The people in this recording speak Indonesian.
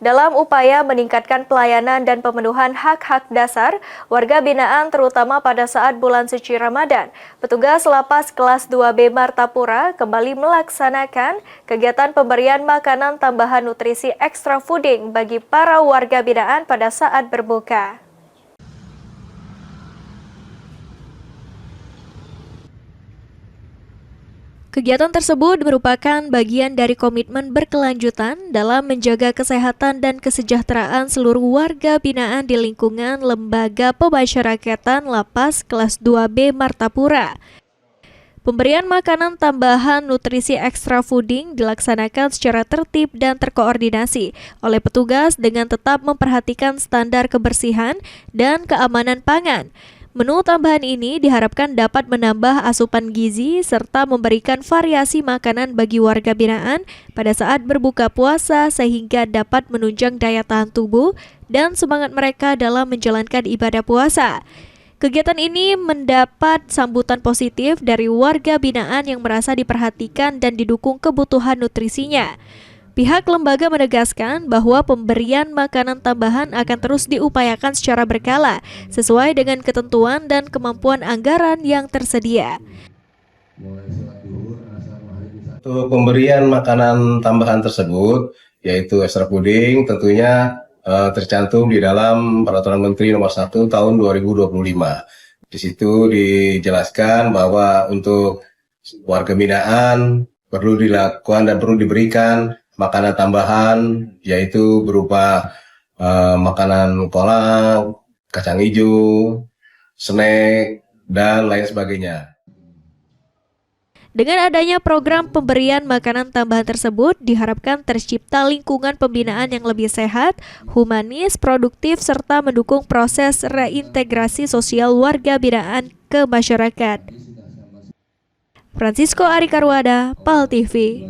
Dalam upaya meningkatkan pelayanan dan pemenuhan hak-hak dasar warga binaan terutama pada saat bulan suci Ramadan, petugas Lapas Kelas 2B Martapura kembali melaksanakan kegiatan pemberian makanan tambahan nutrisi extra fooding bagi para warga binaan pada saat berbuka. Kegiatan tersebut merupakan bagian dari komitmen berkelanjutan dalam menjaga kesehatan dan kesejahteraan seluruh warga binaan di lingkungan Lembaga Pemasyarakatan Lapas Kelas 2B Martapura. Pemberian makanan tambahan nutrisi extra fooding dilaksanakan secara tertib dan terkoordinasi oleh petugas dengan tetap memperhatikan standar kebersihan dan keamanan pangan. Menu tambahan ini diharapkan dapat menambah asupan gizi serta memberikan variasi makanan bagi warga binaan pada saat berbuka puasa sehingga dapat menunjang daya tahan tubuh dan semangat mereka dalam menjalankan ibadah puasa. Kegiatan ini mendapat sambutan positif dari warga binaan yang merasa diperhatikan dan didukung kebutuhan nutrisinya. Pihak lembaga menegaskan bahwa pemberian makanan tambahan akan terus diupayakan secara berkala sesuai dengan ketentuan dan kemampuan anggaran yang tersedia. Untuk pemberian makanan tambahan tersebut, yaitu extra fooding, tentunya tercantum di dalam Peraturan Menteri Nomor 1 Tahun 2025. Di situ dijelaskan bahwa untuk warga binaan perlu dilakukan dan perlu diberikan makanan tambahan, yaitu berupa makanan kolak, kacang hijau, snack, dan lain sebagainya. Dengan adanya program pemberian makanan tambahan tersebut, diharapkan tercipta lingkungan pembinaan yang lebih sehat, humanis, produktif, serta mendukung proses reintegrasi sosial warga binaan ke masyarakat. Francisco Ari Karwada, PAL TV.